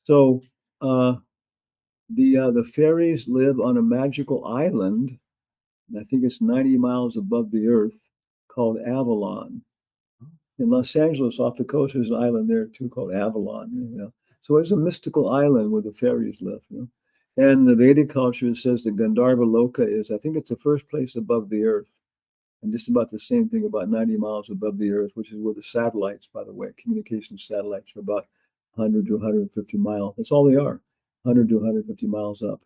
So the fairies live on a magical island, and I think it's 90 miles above the earth, called Avalon. In Los Angeles, off the coast, there's an island there too called Avalon. So it's a mystical island where the fairies live. And the Vedic culture says the Gandharva Loka is, I think it's the first place above the earth, and just about the same thing about 90 miles above the earth, which is where the satellites, by the way, communication satellites are about 100 to 150 miles. That's all they are, 100 to 150 miles up.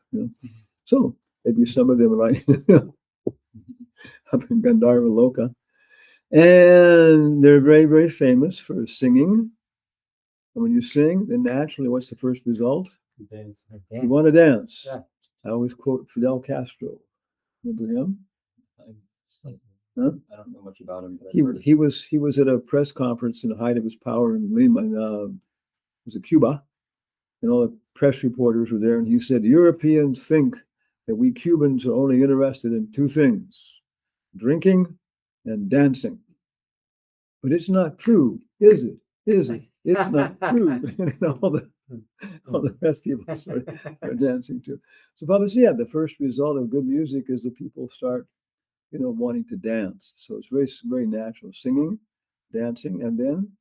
So maybe some of them are like up in Gandharva Loka. And they're very, very famous for singing. And when you sing, then naturally, what's the first result? Dance. You want to dance. Yeah. I always quote Fidel Castro. Remember him? Huh? I don't know much about him. He was at a press conference in the height of his power in Lima, was it Cuba, and all the press reporters were there, and he said, Europeans think that we Cubans are only interested in two things, drinking and dancing. But it's not true, is it? Is it? It's not true. And all the rest people are dancing too. So Papa said, yeah, the first result of good music is that people start, wanting to dance. So it's very, very natural. Singing, dancing, and then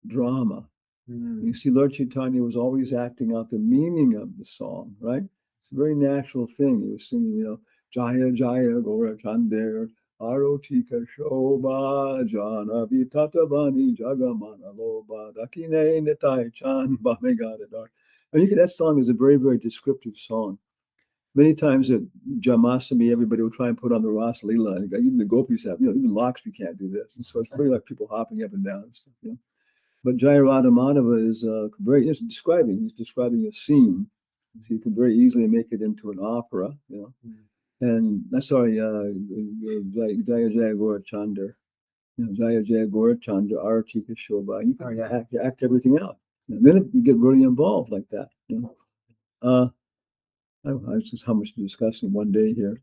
drama. You see, Lord Caitanya was always acting out the meaning of the song, right? It's a very natural thing. He was singing, Jaya Jaya Gaurachandar, Arotika Shobha, Jana Vitatavani, Jagamana Loba, Dakine Nitai Chan, Bhamegadadar. And that song is a very, very descriptive song. Many times at Jamasami, everybody will try and put on the Ras Leela, and even the gopis have, even Lakshmi can't do this. And so it's very like people hopping up and down and stuff, But Jaya Radha Madhava is he's describing a scene. So you can very easily make it into an opera, And sorry, Jaya Jaya Gaura Chandra. Jaya Jaya Gaura Chandra, Aratika Shobha. You can act everything out. And then you get really involved like that. I don't know, this is how much to discuss in one day here.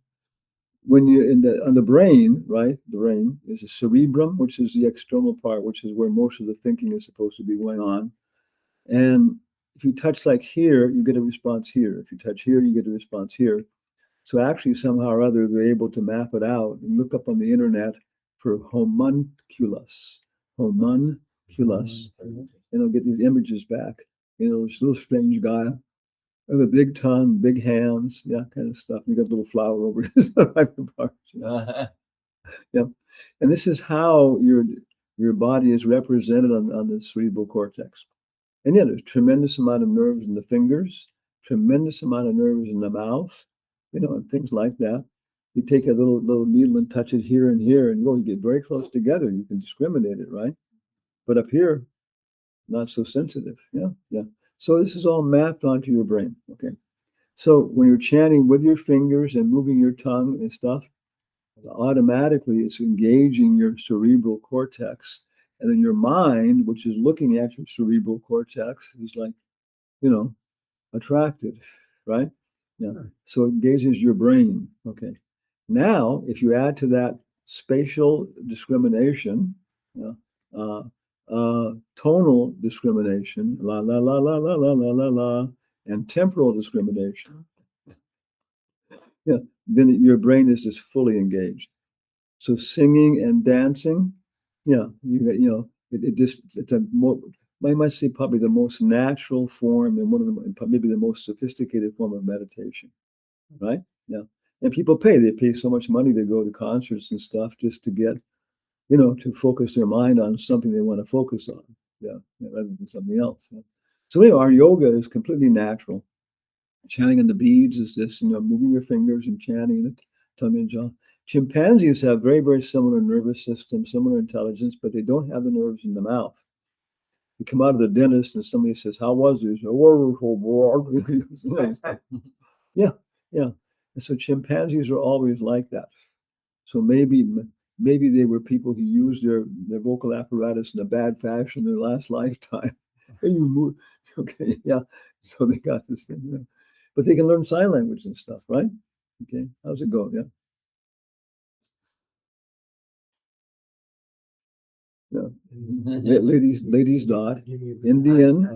When you're on the brain, right? The brain is a cerebrum, which is the external part, which is where most of the thinking is supposed to be going on. And if you touch like here, you get a response here. If you touch here, you get a response here. So actually, somehow or other, they're able to map it out and look up on the internet for homunculus. Homunculus. And they'll get these images back. This little strange guy with a big tongue, big hands, kind of stuff. You got a little flower over his parts. Yeah. And this is how your body is represented on the cerebral cortex. And there's tremendous amount of nerves in the fingers, tremendous amount of nerves in the mouth, and things like that. You take a little needle and touch it here and here, and you get very close together. You can discriminate it, right? But up here, not so sensitive. Yeah. So this is all mapped onto your brain. Okay. So when you're chanting with your fingers and moving your tongue and stuff, automatically it's engaging your cerebral cortex. And then your mind, which is looking at your cerebral cortex, is like, attracted, right? Yeah. So it engages your brain. Okay. Now, if you add to that spatial discrimination, tonal discrimination, la la la la la la la la la, and temporal discrimination, then your brain is just fully engaged. So singing and dancing, it's a more, I must say probably the most natural form and one of the maybe the most sophisticated form of meditation, right? Yeah. And people they pay so much money to go to concerts and stuff just to get, to focus their mind on something they want to focus on, rather than something else. Yeah. So anyway, our yoga is completely natural. Chanting in the beads is this, moving your fingers and chanting the tongue and jaw. Chimpanzees have very, very similar nervous system, similar intelligence, but they don't have the nerves in the mouth. You come out of the dentist and somebody says, "How was it?" Yeah. And so chimpanzees are always like that. So maybe they were people who used their vocal apparatus in a bad fashion in their last lifetime. And you move, okay, yeah. So they got this thing. Yeah. But they can learn sign language and stuff, right? Okay, how's it go? Yeah. Ladies dot, Indian,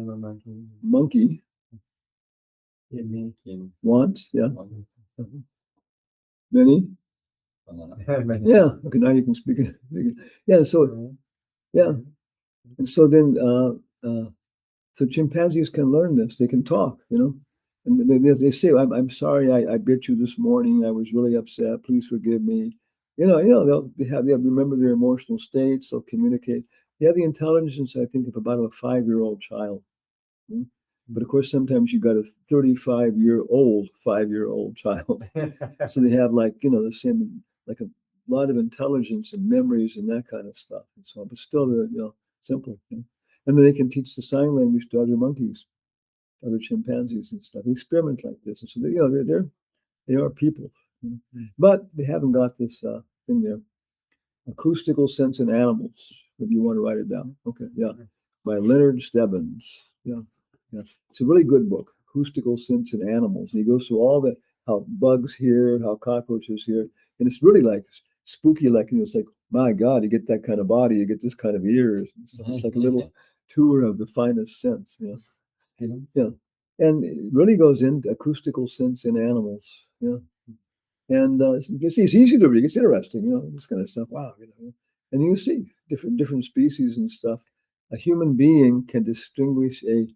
monkey wants, yeah. Many? Yeah, okay, now you can speak it. Yeah, so, yeah. And so then, so chimpanzees can learn this. They can talk, and they say, I'm sorry, I bit you this morning. I was really upset. Please forgive me. They remember their emotional states. They'll communicate. They have the intelligence, I think, of about a 5-year-old child. Hmm? But of course, sometimes you got a 35-year-old 5-year-old child. So they have the same, like a lot of intelligence and memories and that kind of stuff. And so, but still they're, simple. And then they can teach the sign language to other monkeys, other chimpanzees and stuff. They experiment like this. And so they are people. But they haven't got this thing there. Acoustical Sense in Animals. If you want to write it down. Okay, yeah. By Leonard Stebbins. Yeah. Yeah. It's a really good book, Acoustical Sense in Animals. And he goes through all how bugs hear, how cockroaches hear. And it's really like spooky, it's like, my God, you get that kind of body, you get this kind of ears. And stuff. It's like a little tour of the finest sense. Yeah. Yeah. And it really goes into acoustical sense in animals. Yeah. And it's easy to read. It's interesting, this kind of stuff. Wow, And you see different species and stuff. A human being can distinguish a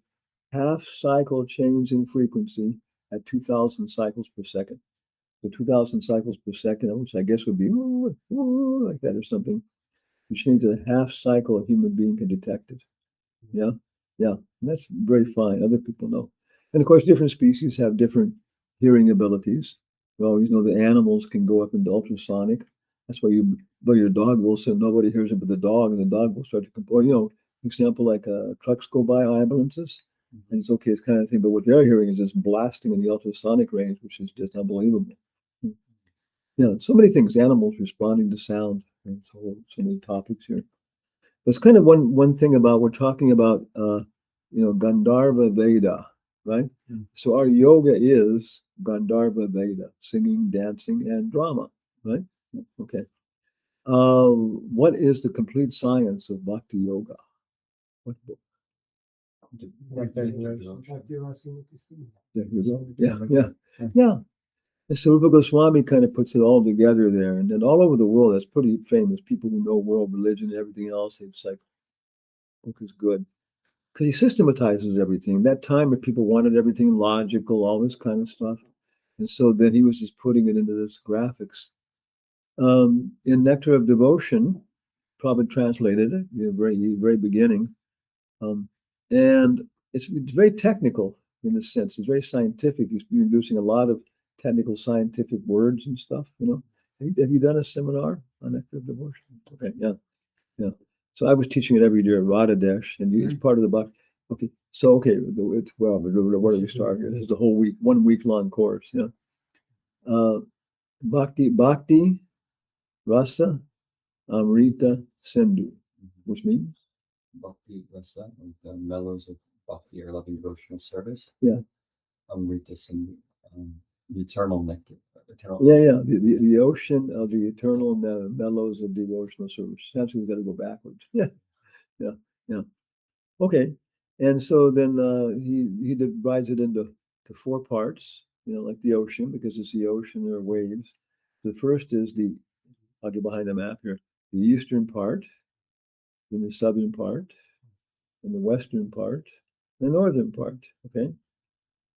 half cycle change in frequency at 2,000 cycles per second. So 2,000 cycles per second, which I guess would be like that or something. You change a half cycle, a human being can detect it. Yeah, yeah, and that's very fine. Other people know, and of course, different species have different hearing abilities. Well, the animals can go up into ultrasonic. That's why your dog will say nobody hears it but the dog, and the dog will start to complain. Example like trucks go by, ambulances, and it's okay, it's kind of thing. But what they're hearing is just blasting in the ultrasonic range, which is just unbelievable. Yeah, so many things. Animals responding to sound. And so many topics here. There's kind of one thing about we're talking about Gandharva Veda, right? So our yoga is Gandharva Veda, singing, dancing, and drama, right? Okay. What is the complete science of Bhakti Yoga? What book? There you go. Yeah. And so Rupa Goswami kind of puts it all together there, and then all over the world, that's pretty famous. People who know world religion and everything else, it's like, book is good. Because he systematizes everything. That time when people wanted everything logical, all this kind of stuff. And so then he was just putting it into this graphics. In Nectar of Devotion, Prabhupada translated it, very beginning. And it's very technical in this sense. It's very scientific. He's using a lot of technical scientific words and stuff, Have you done a seminar on Nectar of Devotion? Okay, yeah. Yeah. So I was teaching it every year at Radhadesh, and it's part of the Bhakti. Okay. So, it's, where do we start here? This is the whole week, 1 week long course. Yeah. Bhakti Rasa Amrita Sindhu, which means? Bhakti Rasa, the mellows of Bhakti or loving devotional service. Yeah. Amrita Sindhu, the eternal nectar. Yeah. The ocean of the eternal mellows of devotional service. Actually, we've got to go backwards. Yeah. Okay. And so then he divides it into 4 parts, like the ocean, because it's the ocean, there are waves. The first is I'll get behind the map here, the eastern part, then the southern part, and the western part, the northern part. Okay.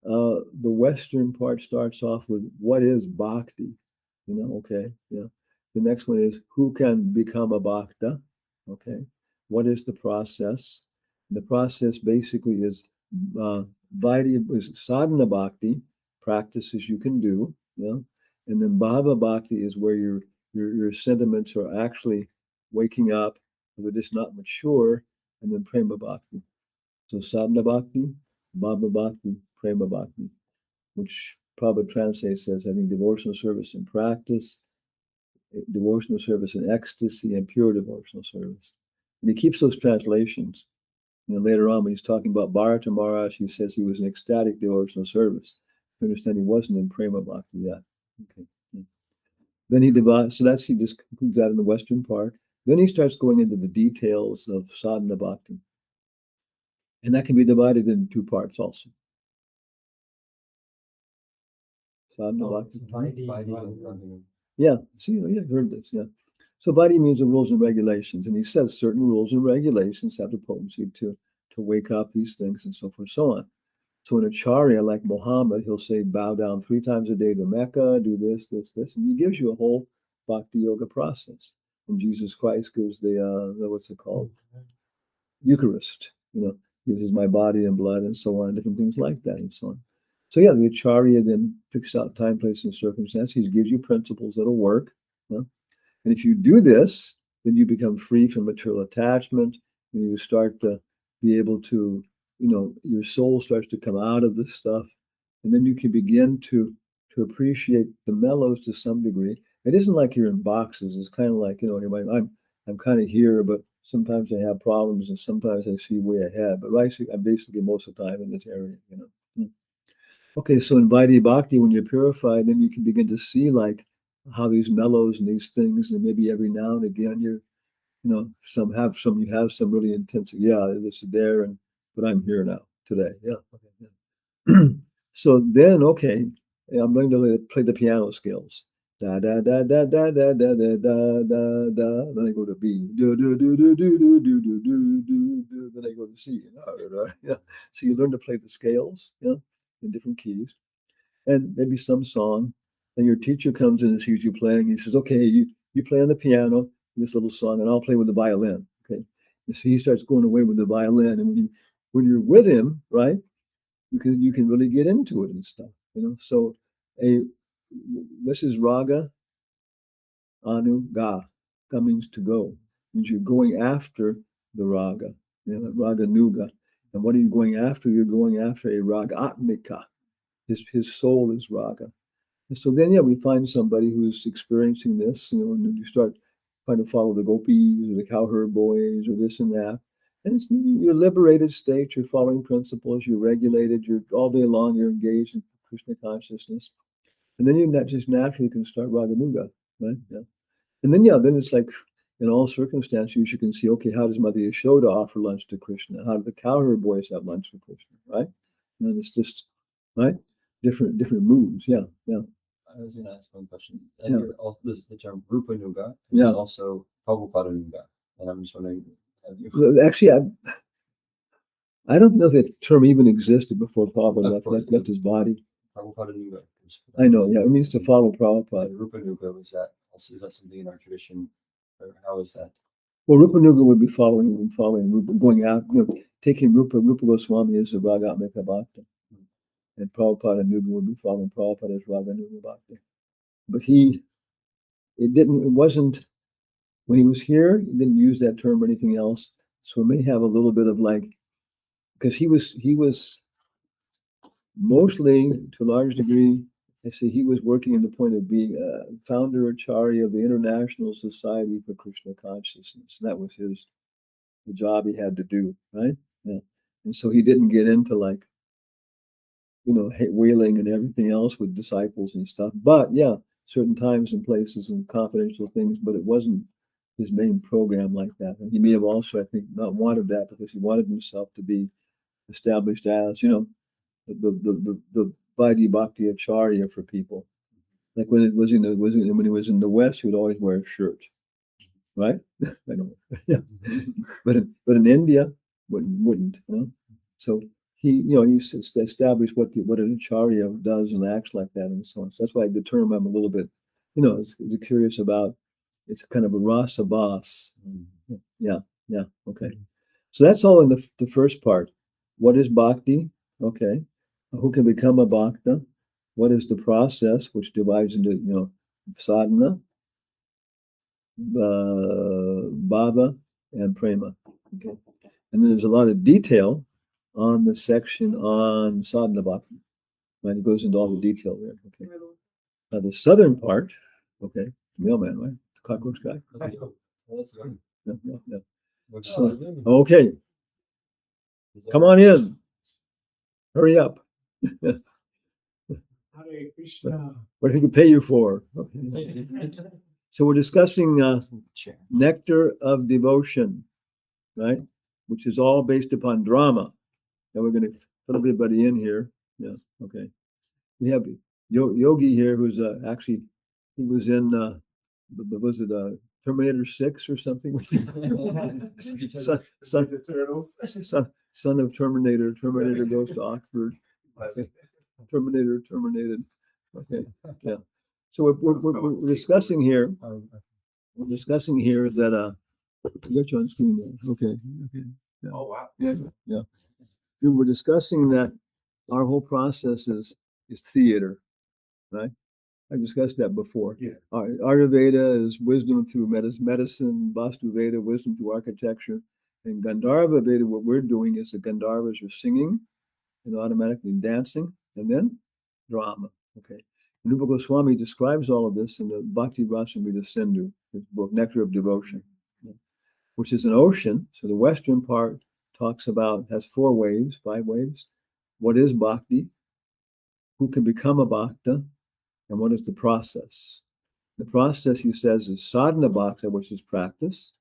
The western part starts off with what is bhakti, okay. Yeah. The next one is who can become a bhakta, okay. What is the process? The process basically is sadhana bhakti, practices you can do, and then bhava bhakti is where your sentiments are actually waking up, they're just not mature, and then prema bhakti. So sadhana bhakti, bhava bhakti, prema bhakti, which Prabhupada translates as, I think, devotional service in practice, devotional service in ecstasy, and pure devotional service. And he keeps those translations. Later on, when he's talking about Bharata Maharaj, he says he was in ecstatic devotional service. You understand, he wasn't in prema bhakti yet. Okay. Then he divides, he just concludes that in the western part. Then he starts going into the details of sadhana bhakti. And that can be divided into two parts also. Sadhana bhakti. Yeah, see, you've heard this, yeah. So Vaidhi means the rules and regulations, and he says certain rules and regulations have the potency to wake up these things and so forth, so on. So an acharya like Muhammad, he'll say, bow down 3 times a day to Mecca, do this, this, this, and he gives you a whole bhakti yoga process. And Jesus Christ gives the what's it called? Eucharist, this is my body and blood and so on, different things like that and so on. So yeah, the acharya then picks out time, place, and circumstance. He gives you principles that'll work. And if you do this, then you become free from material attachment, and you start to be able to, your soul starts to come out of this stuff, and then you can begin to appreciate the mellows to some degree. It isn't like you're in boxes. It's kind of like, I'm kind of here, but sometimes I have problems, and sometimes I see way ahead. But I'm basically most of the time in this area, Okay, so in Vaidhi Bhakti, when you're purified, then you can begin to see like how these mellows and these things, and maybe every now and again you have some really intense, this is there, but I'm here now today. Yeah. Okay. Yeah. So then, okay, I'm going to play the piano scales. Da da da da da da da da da da da. Then I go to B. Do do do do do do do do do do do. Then I go to C. Yeah. So you learn to play the scales, in different keys, and maybe some song. And your teacher comes in and sees you playing. He says, "Okay, you play on the piano this little song, and I'll play with the violin." Okay. And so he starts going away with the violin, and when you're with him, right, you can really get into it and stuff, So this is raga anu ga. That means to go. It means you're going after the raga, raga nuga. And what are you going after? You're going after a raga atmika. His soul is raga. And so then, we find somebody who's experiencing this, and you start trying to follow the gopis or the cowherd boys or this and that. And it's your liberated state, you're following principles, you're regulated, you're all day long, you're engaged in Krishna consciousness. And then you just naturally can start Raganuga, right? Yeah. And then, then it's like in all circumstances, you can see, okay, how does Mother Yashoda offer lunch to Krishna? How do the cowherd boys have lunch with Krishna, right? And it's just, right? Different moods. Yeah. I was going to ask one question. Yeah. There's the term Rupa Nuga. Yeah. There's also Prabhupada Nuga. And I'm just wondering, actually, I don't know if that term even existed before Prabhupada left his body. Prabhupada Nuga. I know, yeah. It means to follow Prabhupada. Rupa Nuga, is that something in our tradition? Or how is that? Well, Rupa Nuga would be following Rupa, going out, taking Rupa Goswami as a Ragatmika Bhakta. And Prabhupada Nuga would be following Prabhupada as Raganuga Bhakta. But it wasn't, when he was here, he didn't use that term or anything else. So it may have a little bit of like, because he was mostly, to a large degree, I say he was working in the point of being a founder acharya of the International Society for Krishna Consciousness. That was the job he had to do, right? Yeah. And so he didn't get into like, whaling and everything else with disciples and stuff. But certain times and places and confidential things, but it wasn't his main program like that. And he may have also, I think, not wanted that because he wanted himself to be established as, the Vaidhi Bhakti Acharya for people. Like when he was in the West, he would always wear a shirt, right? I don't. Yeah. But in India, wouldn't. So he established what an acharya does and acts like that and so on. So that's why the term I'm a little bit, curious about. It's kind of a rasa bas. Yeah. Okay. So that's all in the first part. What is bhakti? Okay. Who can become a bhakta? What is the process, which divides into, sadhana, bhava, and prema. Okay. And then there's a lot of detail on the section on sadhana bhakti. And it goes into all the detail there. Okay. Now the southern part, okay, mailman, right? The cockroach guy. Yeah. So, okay. Come on in. Hurry up. What he could pay you for. Okay. So we're discussing nectar of devotion, right? Which is all based upon drama. Now we're going to put everybody in here. Yeah, okay. We have Yogi here, who's actually, he was in, was it Terminator 6 or something? Son of Terminator. Terminator goes to Oxford. Okay. Terminator terminated. Okay, yeah. So we're discussing here. We're discussing here that I got you on screen there. Okay, okay. Yeah. Oh, wow. Yeah, yeah. We were discussing that our whole process is theater, right? I discussed that before. Yeah. Ayurveda is wisdom through medicine, Vastu Veda, wisdom through architecture, and Gandharva Veda, what we're doing is the Gandharvas are singing and automatically dancing, and then drama. Okay. And Rupa Goswami describes all of this in the Bhakti-rasamrta-sindhu, his book, Nectar of Devotion, which is an ocean. So the western part talks about, has 4 waves, 5 waves. What is bhakti? Who can become a bhakta? And what is the process? The process, he says, is sadhana bhakta, which is practice.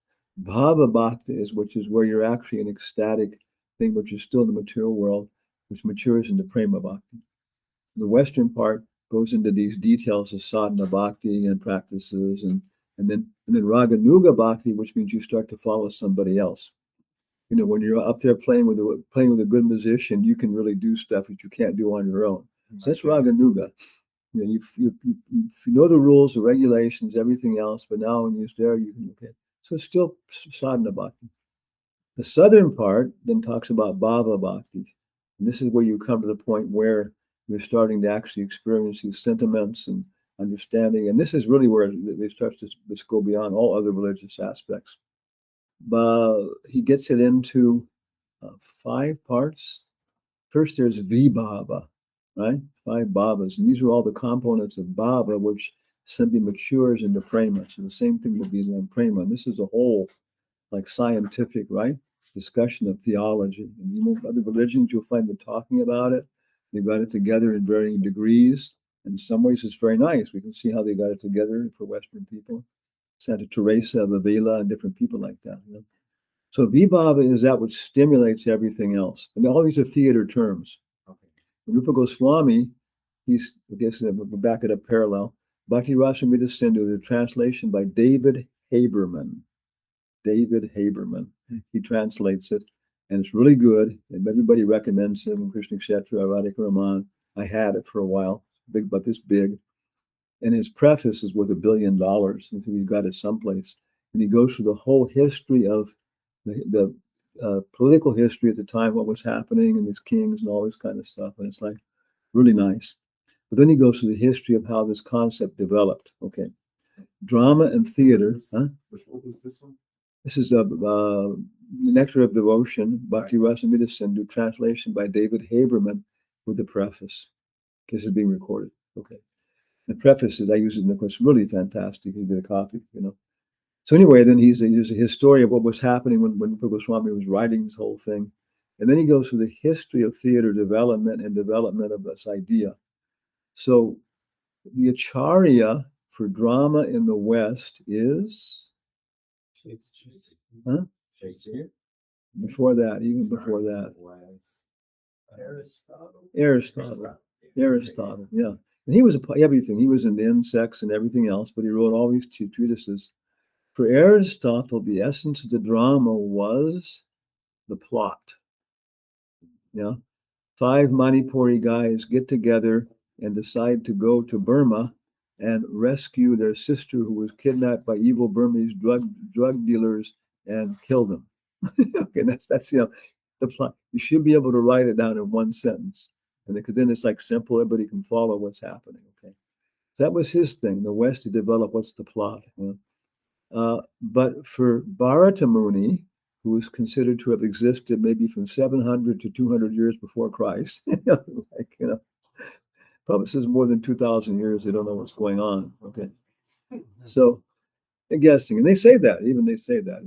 Bhava bhakta is which is where you're actually an ecstatic thing, which is still in the material world, which matures into prema bhakti. The western part goes into these details of sadhana bhakti and practices, and then raganuga bhakti, which means you start to follow somebody else. You know, when you're up there playing with a good musician, you can really do stuff that you can't do on your own. So that's raganuga. You know, you know the rules, the regulations, everything else, but now when you're there, you can, okay. So it's still sadhana bhakti. The southern part then talks about bhava bhakti. And this is where you come to the point where you're starting to actually experience these sentiments and understanding. And this is really where it starts to go beyond all other religious aspects. But he gets it into 5 parts. First, there's vibhava, right? 5 bhavas. And these are all the components of bhava, which simply matures into prema. So the same thing would be in prema. And this is a whole, like, scientific, right, discussion of theology. And you know, other religions, you'll find them talking about it. They've got it together in varying degrees. And in some ways, it's very nice. We can see how they got it together for Western people. Santa Teresa of Avila and different people like that. You know? So vibhava is that which stimulates everything else. And all these are theater terms. Okay. Rupa Goswami, he's, I guess we'll back it up parallel. Bhakti-rasamrta-sindhu, the translation by David Haberman. David Haberman. He translates it, and it's really good. And everybody recommends him. Krishna Kshetra, Radhika Raman. I had it for a while, big, about this big. And his preface is worth $1 billion. If you've got it someplace, and he goes through the whole history of the political history at the time, what was happening, and his kings and all this kind of stuff. And it's like really nice. But then he goes through the history of how this concept developed. Okay, drama and theater. Which one is this one? This is Nectar of Devotion, Bhakti-rasamrta-sindhu, translation by David Haberman, with the preface. This is being recorded. Okay. The preface is, I use it in the course, really fantastic. You get a copy, you know. So anyway, then he's a historian of what was happening when Goswami was writing this whole thing. And then he goes through the history of theater development and development of this idea. So the acharya for drama in the West is Shakespeare. Before that, even before that. Aristotle, yeah. And he was everything. He was into insects and everything else, but he wrote all these treatises. For Aristotle, the essence of the drama was the plot. Yeah. 5 Manipuri guys get together and decide to go to Burma and rescue their sister who was kidnapped by evil Burmese drug dealers and kill them. Okay, that's you know, the plot. You should be able to write it down in one sentence, and because then it's like simple, everybody can follow what's happening. Okay, so that was his thing. The West to develop what's the plot. You know? But for Bharata Muni, who was considered to have existed maybe from 700 to 200 years before Christ, like, you know, probably this is more than 2,000 years. They don't know what's going on. Okay, so they're guessing, and they say that. Even they say that.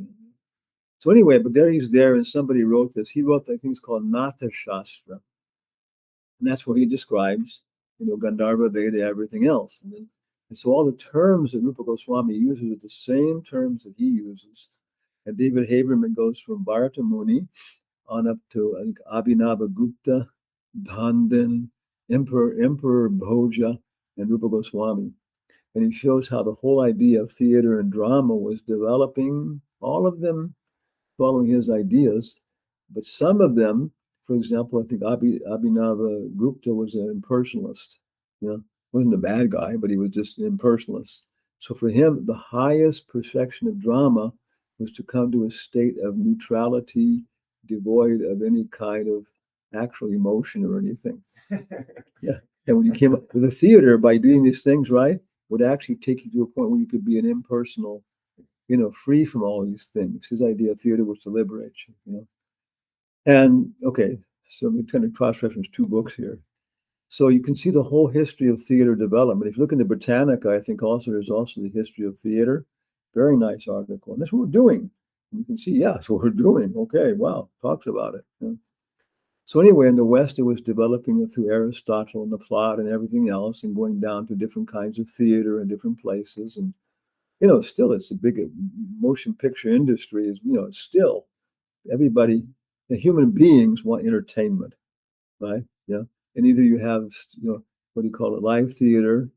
So anyway, but there he's there, and somebody wrote this. He wrote, I think it's called Nata Shastra, and that's where he describes, you know, Gandharva Veda, everything else. And so all the terms that Rupa Goswami uses are the same terms that he uses. And David Haberman goes from Bharata Muni on up to, I think, Abhinavagupta, Dhandin, Emperor Bhoja, and Rupa Goswami. And he shows how the whole idea of theater and drama was developing, all of them following his ideas. But some of them, for example, I think Abhinavagupta was an impersonalist. You know, wasn't a bad guy, but he was just an impersonalist. So for him, the highest perfection of drama was to come to a state of neutrality, devoid of any kind of actual emotion or anything. Yeah. And when you came up with the theater, by doing these things right, would actually take you to a point where you could be an impersonal, free from all these things. His idea of theater was to liberate you. And okay, so we kind of cross-reference two books here. So you can see the whole history of theater development. If you look in the Britannica, I think also there's also the history of theater. Very nice article. And that's what we're doing. You can see, yeah, that's what we're doing. Okay, wow, talks about it. Yeah. So anyway, in the West, it was developing through Aristotle and the plot and everything else, and going down to different kinds of theater in different places. And still, it's a big motion picture industry. Is it's still everybody, the human beings want entertainment, right? Yeah, and either you have what do you call it, live theater,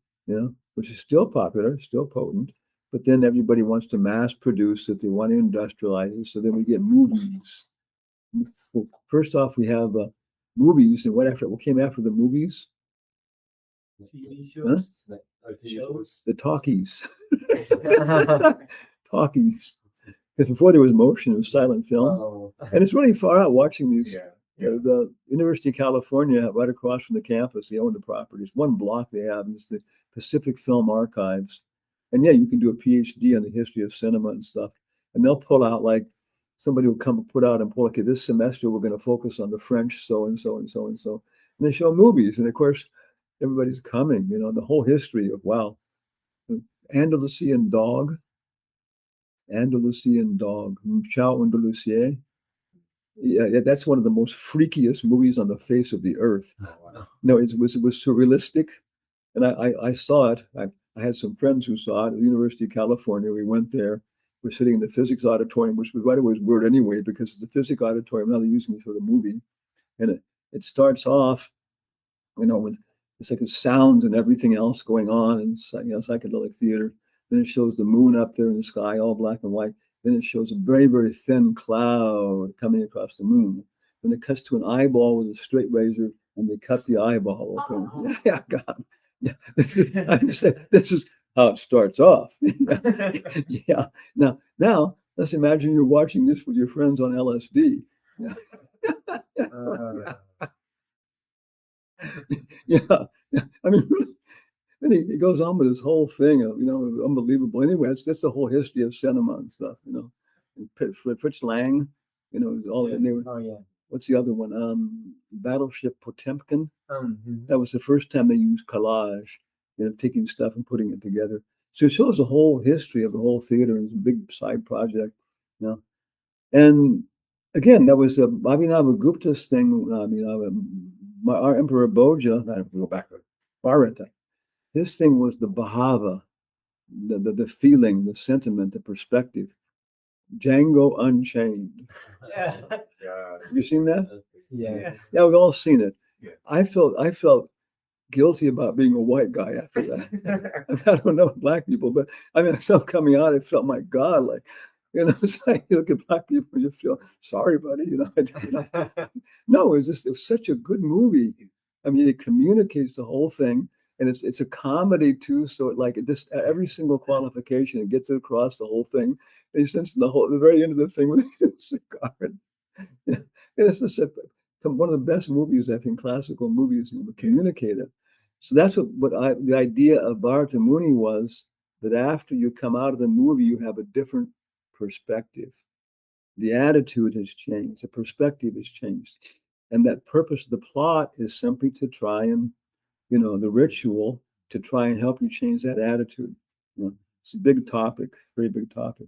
which is still popular, still potent, but then everybody wants to mass produce it. They want to industrialize it, so then we get movies. Well, first off, we have movies, and what came after the movies? TV Huh? shows. Shows. The talkies. Talkies. Because before there was motion, it was silent film. Oh. And it's really far out watching these. Yeah. The University of California, right across from the campus, they own the properties. One block they have is the Pacific Film Archives. And yeah, you can do a PhD on the history of cinema and stuff. And they'll pull out, like, somebody will come put out and pull, okay, this semester we're going to focus on the French so and so and so and so. And they show movies. And of course, everybody's coming, the whole history of, wow, Andalusian Dog, Ciao Andalusia. Yeah, that's one of the most freakiest movies on the face of the earth. Oh, wow. No, it was surrealistic, and I saw it. I had some friends who saw it at the University of California. We went there. We're sitting in the physics auditorium, which was right away weird anyway, because it's a physics auditorium. Now they're using it for the movie, and it starts off, with it's like the sounds and everything else going on, and psychedelic theater. Then it shows the moon up there in the sky, all black and white. Then it shows a very, very thin cloud coming across the moon. Then it cuts to an eyeball with a straight razor, and they cut the eyeball open. Oh. Yeah, God. Yeah, this is how it starts off. Yeah. Now, let's imagine you're watching this with your friends on LSD. Yeah. Yeah. I mean, then he goes on with this whole thing of, unbelievable. Anyway, that's the whole history of cinema and stuff, And Fritz Lang, all Yeah. and they were, Oh yeah. what's the other one? Battleship Potemkin. Mhm. That was the first time they used collage, taking stuff and putting it together. So it shows the whole history of the whole theater, and it's a big side project, And again, that was Abhinavagupta's thing. Our Emperor Bhoja, I have to go back to Bharata. His thing was the bhava, the feeling, the sentiment, the perspective. Django Unchained. Yeah. Yeah. Have you seen that? Yeah. Yeah, we've all seen it. Yes. I felt guilty about being a white guy after that. I don't know black people, but I mean, myself coming out, I felt, my God, like, it's like you look at black people, you feel sorry, buddy. No, it was such a good movie. I mean, it communicates the whole thing, and it's a comedy too. So it just every single qualification, it gets it across the whole thing. And since the very end of the thing with the cigar, and it's just one of the best movies, I think, classical movies communicated. So that's the idea of Bharata Muni was, that after you come out of the movie, you have a different perspective. The attitude has changed, the perspective has changed. And that purpose of the plot is simply to try and, the ritual to try and help you change that attitude. It's a big topic, very big topic,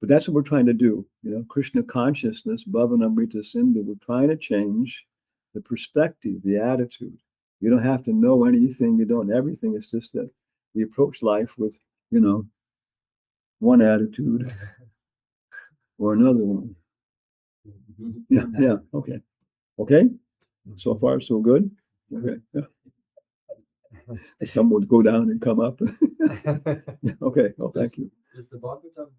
But that's what we're trying to do, Krishna consciousness, Bhakti-rasamrta-sindhu. We're trying to change the perspective, the attitude. You don't have to know anything, you don't everything. It's just that we approach life with, one attitude or another one. Yeah. Okay. Okay. So far, so good. Okay. Yeah. Some would go down and come up. Okay. Oh, thank you. Does the Bhagavatam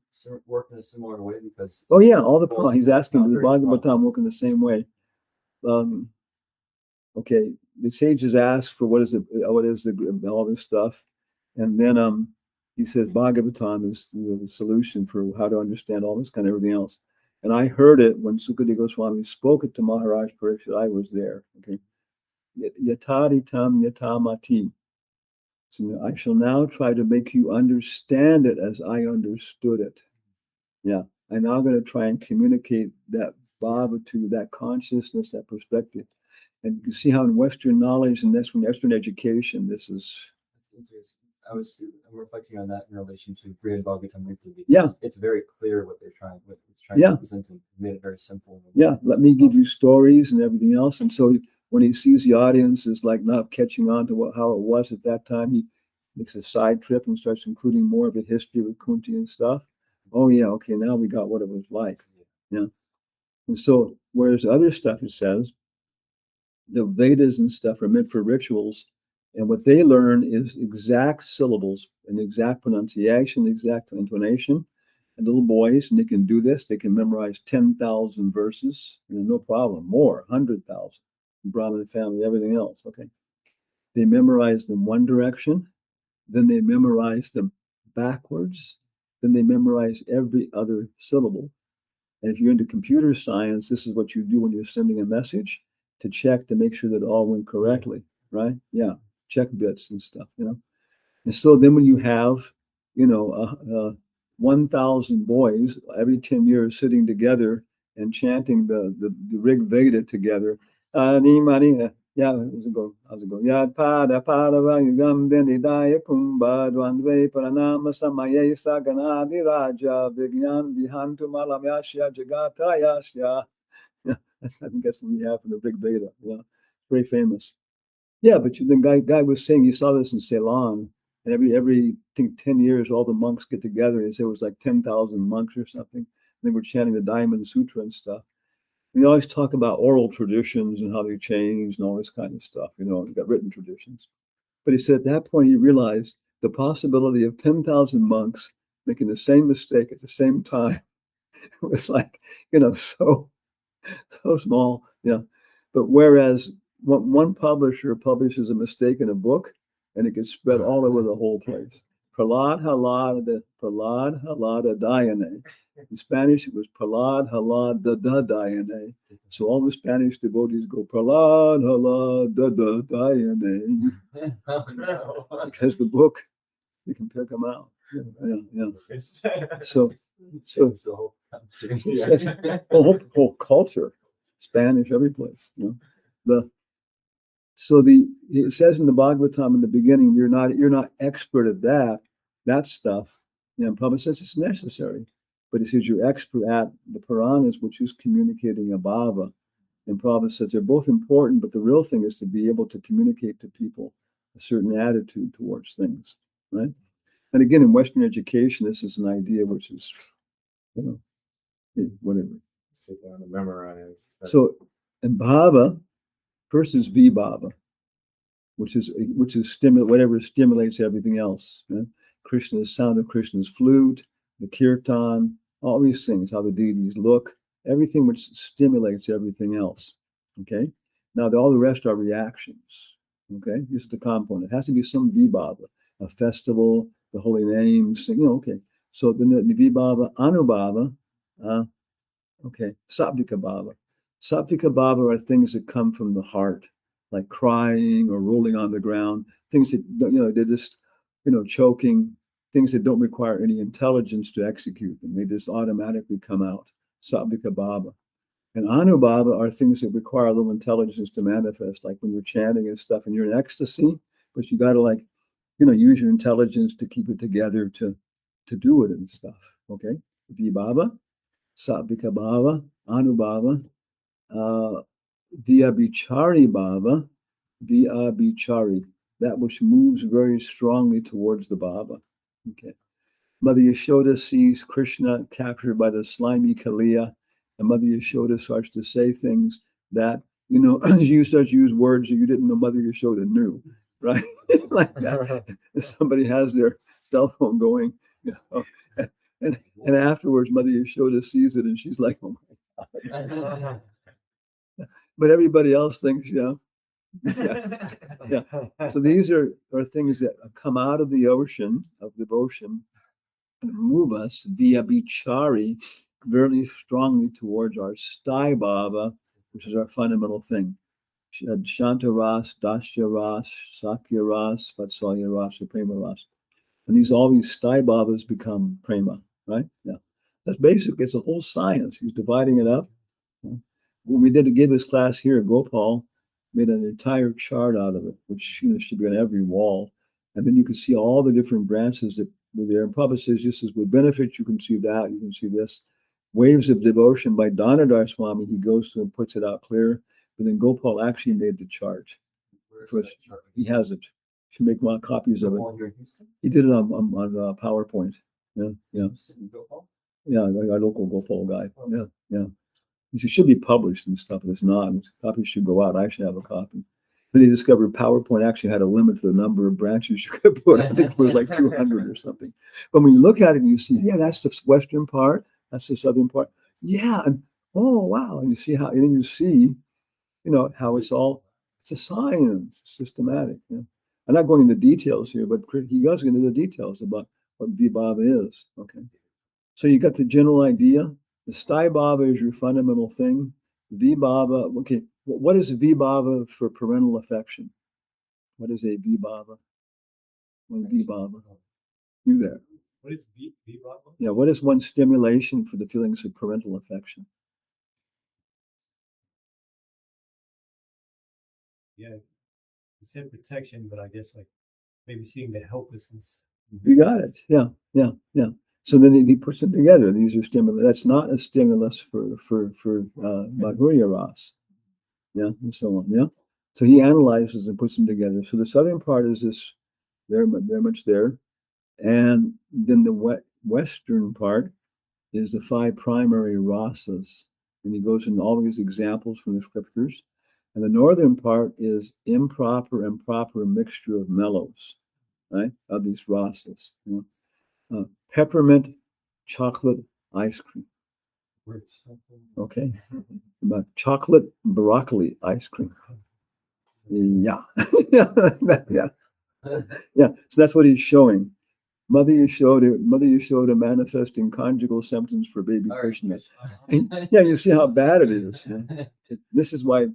work in a similar way? Because Oh yeah, all the he's asking not does the very Bhagavatam work in the same way. Okay, the sages ask for what is the all this stuff, and then he says Bhagavatam is the solution for how to understand all this kind of everything else. And I heard it when Sukadeva Goswami spoke it to Maharaj Parikshit. I was there. Okay, yataditam yatamati. So I shall now try to make you understand it as I understood it. Yeah, I'm now going to try and communicate that bhava to you, that consciousness, that perspective. And you see how in Western knowledge and that's from Western education, this is I'm reflecting on that in relation to Brihad Bhagavatam because Yeah. it's very clear what it's trying Yeah. to present and made it very simple. yeah, let me give you stories and everything else. And so when he sees the audience is like not catching on to how it was at that time, he makes a side trip and starts including more of the history with Kunti and stuff. Oh yeah, okay, now we got what it was like. Yeah. And so whereas other stuff it says, the Vedas and stuff are meant for rituals, and what they learn is exact syllables and exact pronunciation, exact intonation. And little boys, and they can do this. They can memorize 10,000 verses, no problem. More, 100,000. Brahmin family, everything else. Okay, they memorize them one direction, then they memorize them backwards, then they memorize every other syllable. And if you're into computer science, this is what you do when you're sending a message to check to make sure that it all went correctly, right? Yeah, check bits and stuff. And so then when you have, 1,000 boys every 10 years sitting together and chanting the Rig Veda together, yeah, how's it go? How's it go? Yad pada pada vayugam dendidaya kumbha dvandve paranama samaye saganadi raja vigyan vihantu malamyasya jagatayasya. Yeah, I think that's what we have from the Rig Veda. Yeah, very famous. Yeah, but the guy was saying you saw this in Ceylon, and every I think 10 years all the monks get together and say it was like 10,000 monks or something. And they were chanting the Diamond Sutra and stuff. We always talk about oral traditions and how they changed and all this kind of stuff. You got written traditions. But he said at that point he realized the possibility of 10,000 monks making the same mistake at the same time was like, so small. Yeah. But whereas one publisher publishes a mistake in a book and it gets spread all over the whole place. Pralad halada dayane. In Spanish, it was Pralad halad da dayane. So all the Spanish devotees go Pralad halad da dayane. Because the book, you can pick them out. Yeah. So the whole country. the whole culture, Spanish, every place. It says in the Bhagavatam in the beginning, you're not expert at that stuff. Prabhupada says it's necessary, but he says you're expert at the Puranas, which is communicating a bhava. And Prabhupada says they're both important, but the real thing is to be able to communicate to people a certain attitude towards things, right? And again, in Western education, this is an idea which is, whatever. Sit down and memorize. So, and bhava, first is vibhava, which is whatever stimulates everything else. Krishna's sound of Krishna's flute, the kirtan, all these things, how the deities look, everything which stimulates everything else. Okay. Now all the rest are reactions. Okay, this is the component. It has to be some vibhava, a festival, the holy names. Okay. So then the vibhava, anubhava. Okay, sattvika bhava. Sattvika bhava are things that come from the heart, like crying or rolling on the ground, things that, they're just, choking, things that don't require any intelligence to execute them. They just automatically come out. Sattvika bhava. And anubhava are things that require a little intelligence to manifest, like when you're chanting and stuff and you're in ecstasy, but you got to use your intelligence to keep it together to do it and stuff. Okay, vibhava. Sattvika bhava, anubhava, vyabhichari bhava, vyabhichari, that which moves very strongly towards the bhava. Okay. Mother Yashoda sees Krishna captured by the slimy Kaliya, And Mother Yashoda starts to say things that, you start to use words that you didn't know Mother Yashoda knew, right? Like that. If somebody has their cell phone going, and afterwards Mother Yashoda sees it and she's like, oh my God. But everybody else thinks, yeah. So these are things that come out of the ocean of devotion and move us via vichari very strongly towards our sthai bhava, which is our fundamental thing. Shanta ras, dasya ras, sakya ras, vatsalya ras, or prema ras. And all these sthai bhavas become prema, right? Yeah. That's basic. It's a whole science. He's dividing it up. When we did give this class here, Gopal made an entire chart out of it, which should be on every wall. And then you can see all the different branches that were there. And Prabhupada says, just as with benefit, you can see that, you can see this. Waves of Devotion by Danadhar Swami, he goes through and puts it out clear. But then Gopal actually made the chart. He has it. Should make one copies of it. He did it on PowerPoint. Yeah. Yeah, our local Gopal guy. Yeah. It should be published and stuff, but it's not. Copies should go out. I should have a copy. Then they discovered PowerPoint actually had a limit to the number of branches you could put. I think it was like 200 or something. But when you look at it and you see, yeah, that's the western part, that's the southern part. Yeah, and oh wow, and you see how, and then you see, how it's a science, systematic. I'm not going into details here, but he goes into the details about what Vibhava is. Okay, so you got the general idea. The sthai bhava is your fundamental thing. Vibhava, okay, what is Vibhava for parental affection? What is a Vibhava? What is Vibhava? You there. What is Vibhava? Yeah, what is one stimulation for the feelings of parental affection? Yeah, you said protection, but I guess like maybe seeing the helplessness. You got it. Yeah. So then he puts it together. These are stimulus. That's not a stimulus for Madhurya Ras. Yeah, and so on. Yeah. So he analyzes and puts them together. So the southern part is this very much there. And then the western part is the 5 primary rasas. And he goes into all these examples from the scriptures. And the northern part is improper and proper mixture of mellows, right? Of these rasas. Peppermint chocolate ice cream. Okay. About chocolate broccoli ice cream. Yeah. Yeah. So that's what he's showing. Mother Yashoda manifesting conjugal symptoms for baby Krishna. Yeah, you see how bad it is. This is why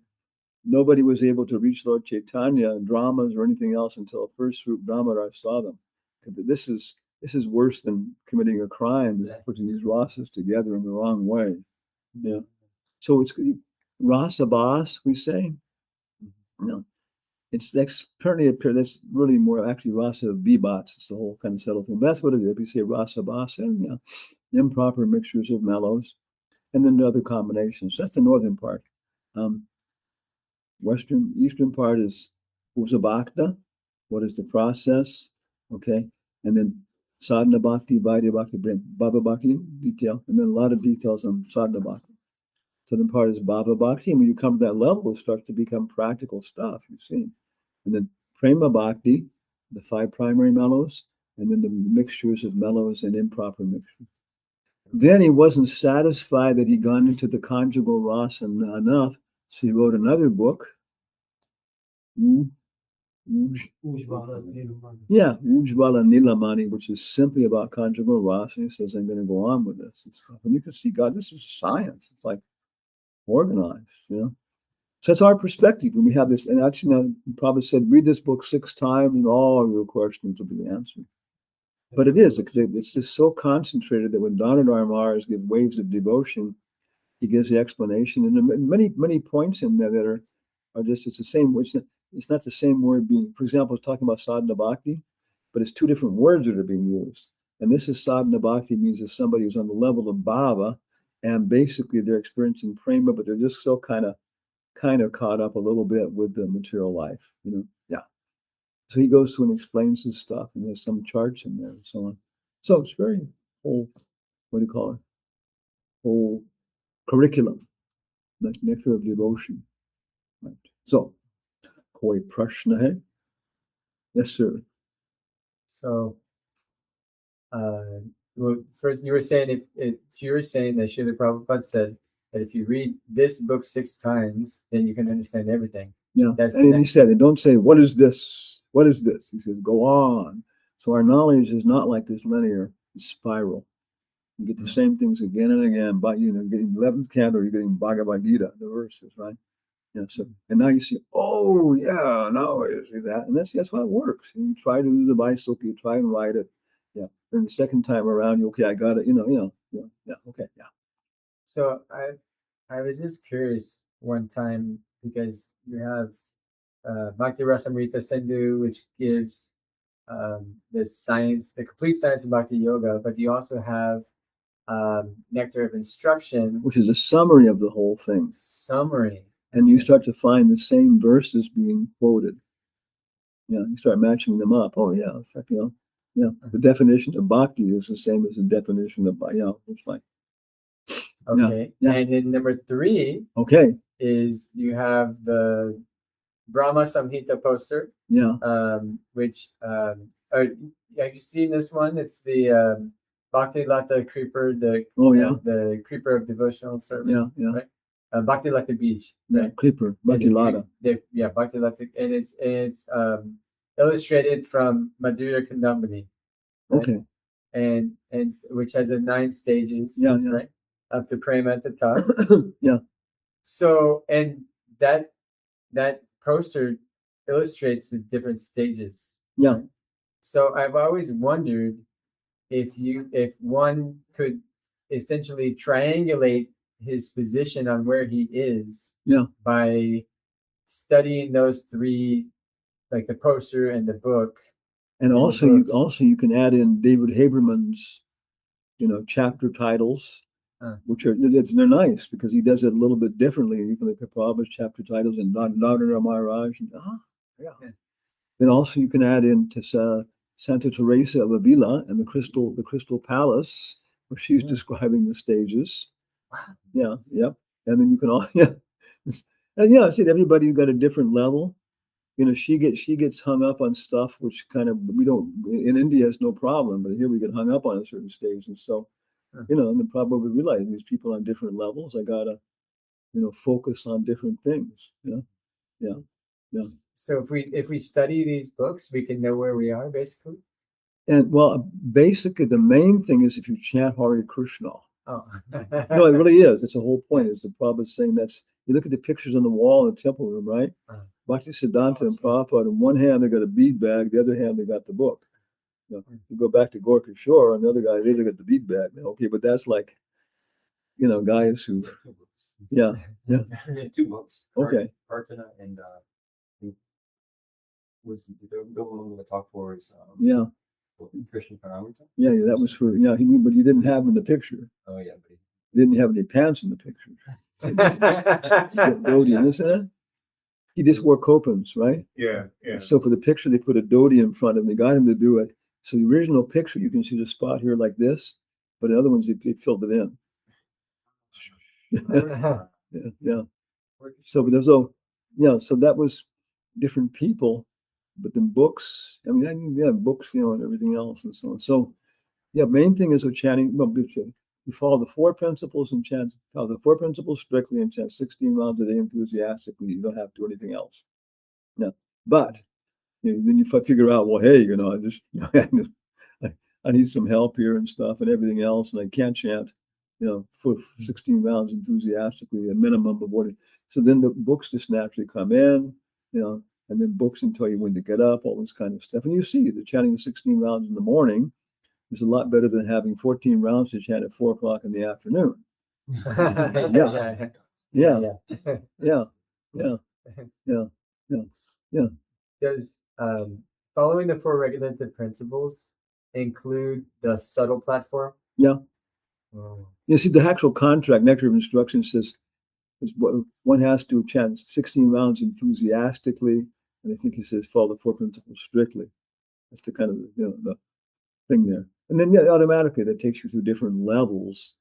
nobody was able to reach Lord Caitanya in dramas or anything else until first fruit Brahmara saw them. This is worse than committing a crime, putting these rasas together in the wrong way. Yeah. So it's rasa bas, we say. No. It's currently that's really more actually rasa vibhats. It's the whole kind of subtle thing. But that's what it is. We say rasa basa, improper mixtures of mellows, and then the other combinations. That's the northern part. Eastern part is Usabhakta. What is the process? Okay. And then sadhana bhakti, vaidya bhakti, bhava bhakti detail, and then a lot of details on sadhana bhakti. Southern part is bhava bhakti. And when you come to that level, it starts to become practical stuff, you see. And then prema bhakti, the 5 primary mellows, and then the mixtures of mellows and improper mixtures. Then he wasn't satisfied that he'd gone into the conjugal rasa enough, so he wrote another book. Ujvala Nilamani. Yeah, Ujvala Nilamani, which is simply about conjugal rasa. He says, I'm going to go on with this and stuff. And you can see, God, this is science. It's like organized, So that's our perspective when we have this. And actually, Prabhupada said, read this book 6 times and all your questions will be answered. But it is, it's just so concentrated that when Danadhar Maharaj gives waves of devotion, he gives the explanation. And many points in there that are just, it's the same, it's not the same word being, for example, it's talking about sadhana bhakti, but it's 2 different words that are being used. And this is sadhana bhakti means if somebody who's on the level of bhava, and basically they're experiencing prema, but they're just so kind of caught up a little bit with the material life, Yeah. So he goes through and explains his stuff, and there's some charts in there and so on. So it's very whole, what do you call it? Whole curriculum, like nectar of devotion. Right. So, koi prashna hai? Yes, sir. So, well, first you were saying if you were saying that Srila Prabhupada said that if you read this book 6 times, then you can understand everything. Yeah. That's And he said, and don't say, what is this? What is this? He says, go on. So our knowledge is not like this linear spiral. You get the same things again and again, but you're getting 11th canto, you're getting Bhagavad Gita, the verses, right? Yeah. So, and now you see, oh yeah, now I see that, and that's how it works. You try to do the bicycle, you try and ride it, yeah. Then the second time around, you okay, I got it, yeah, okay, yeah. So I was just curious one time because you have Bhakti-rasamrta-sindhu, which gives the science, the complete science of Bhakti Yoga, but you also have Nectar of Instruction, Which is a summary of the whole thing. Summary. And you start to find the same verses being quoted. Yeah, you start matching them up. Oh yeah, it's like, yeah. The definition of bhakti is the same as the definition of it's like. Okay. Yeah. And then number 3 is you have the Brahma Samhita poster. Yeah. Which have you seen this one? It's the Bhakti Lata Creeper, the Creeper of Devotional Service. Yeah. Right? Bhakti Lata Beach. Yeah, right? Creeper, Bhakti Lata. Yeah, Bhakti Lata, and it's illustrated from Madhurya Kandambani. Right? Okay. And which has 9 stages. Yeah. Right? Up to Prema at the top. Yeah. So, and that poster illustrates the different stages. Yeah. Right? So I've always wondered if one could essentially triangulate his position on where he is by studying those 3, like the poster and the book. And also you can add in David Haberman's chapter titles, which they're nice because he does it a little bit differently. You can look at Prabhupada's chapter titles and Narendra Maharaj. Then also you can add in to Santa Teresa of Avila and the Crystal Palace, where she's describing the stages. Wow. Yeah, yep. And then you can all and I said everybody's got a different level. She gets hung up on stuff which kind of we don't in India it's no problem, but here we get hung up on a certain stage, and so and the problem we realize these people on different levels. I gotta focus on different things. Yeah. So if we study these books, we can know where we are basically. And well, basically the main thing is if you chant Hare Krishna. Oh. No, it really is. It's the whole point. Is the Prabhupada saying you look at the pictures on the wall in the temple room, right? Bhakti Siddhanta and Prabhupada, in one hand they got a bead bag, the other hand they got the book. You go back to Gorka Shore, and the other guy, they got the bead bag. Okay, but that's like, guys who, yeah. 2 books. Okay. Prarthana and was the one with the top 4 is Krishna Paramita. Yeah, that was for but you didn't have him in the picture. Oh yeah, but he didn't have any pants in the picture. He just wore copans, right? Yeah. So for the picture, they put a dhoti in front of him. They got him to do it. So the original picture, you can see the spot here like this, but in other ones, they filled it in. Yeah. So so that was different people, but then books. I mean, books, and everything else and so on. So, main thing is chanting. Well, you follow the 4 principles and chant. Follow the 4 principles strictly and chant 16 rounds a day enthusiastically. You don't have to do anything else. Yeah, but then you figure out, well, hey, I just I need some help here and stuff and everything else, and I can't chant, for 16 rounds enthusiastically, a minimum of what. So then the books just naturally come in, and then books tell you when to get up, all this kind of stuff. And you see the chanting 16 rounds in the morning is a lot better than having 14 rounds to chant at 4 o'clock in the afternoon. Yeah. Does following the 4 regulative principles include the subtle platform? Yeah. Oh. You see, the actual contract, Nectar of Instruction, says one has to chant 16 rounds enthusiastically, and I think he says follow the 4 principles strictly. That's the kind of the thing there. And then automatically that takes you through different levels,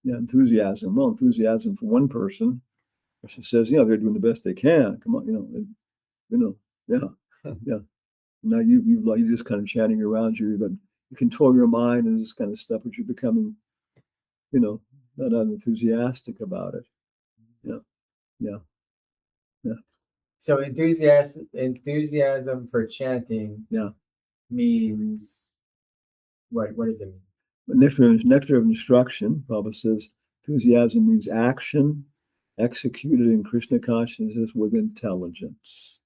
Enthusiasm. Well, enthusiasm for one person, she says, they're doing the best they can. Come on, yeah. Now you just kind of chatting around you control your mind and this kind of stuff, but you're becoming, not enthusiastic about it. Yeah. So enthusiasm for chanting means what? What does it mean? Nectar of instruction, Prabhupada says, enthusiasm means action executed in Krishna consciousness with intelligence.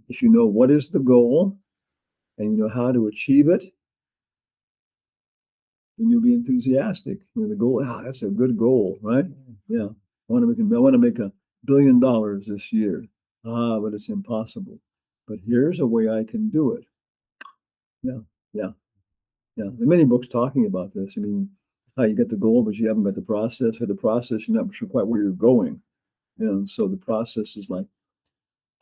If you know what is the goal and you know how to achieve it, then you'll be enthusiastic. The goal, that's a good goal, right? Yeah. I want to make $1 billion this year. But it's impossible. But here's a way I can do it. Yeah. There are many books talking about this. I mean, how you get the goal, but you haven't got the process, or the process, you're not sure quite where you're going. So the process is like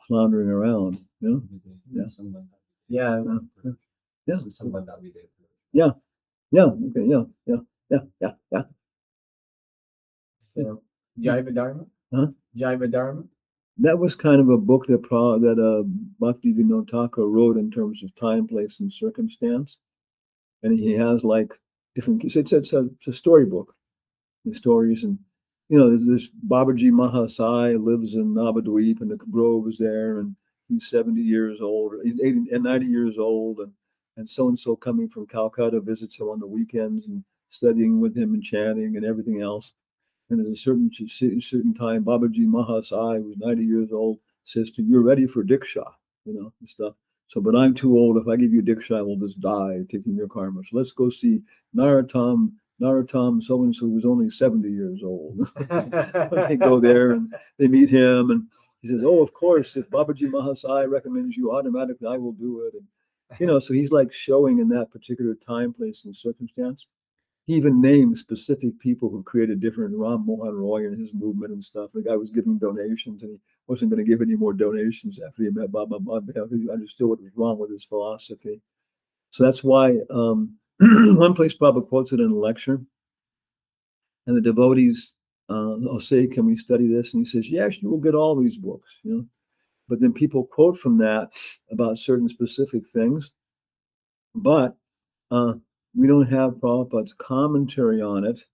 floundering around. Yeah. Okay. So Jaiva Dharma? Huh? Jaiva Dharma? That was kind of a book that Bhakti-rasamrta-sindhu wrote in terms of time, place, and circumstance. And he has like different, it's a storybook. The stories, and this Babaji Mahasai lives in Navadweep, and the grove is there, and he's 70 years old, he's 80 and 90 years old, and so coming from Calcutta visits him on the weekends and studying with him and chanting and everything else. And at a certain time, Babaji Mahasai, who's 90 years old, says to you're ready for Diksha, and stuff. So, but I'm too old. If I give you Diksha, I will just die taking your karma. So let's go see Narottam so-and-so, who's only 70 years old. They go there and they meet him, and he says, oh, of course, if Babaji Mahasai recommends you, automatically I will do it. And, so he's like showing in that particular time, place, and circumstance. He even named specific people who created different Ram Mohan Roy and his movement and stuff. The guy was giving donations, and he wasn't going to give any more donations after he met Baba because he understood what was wrong with his philosophy. So that's why one place Prabhupada quotes it in a lecture, and the devotees will say, can we study this? And he says, yes, you will get all these books, But then people quote from that about certain specific things, but we don't have Prabhupada's commentary on it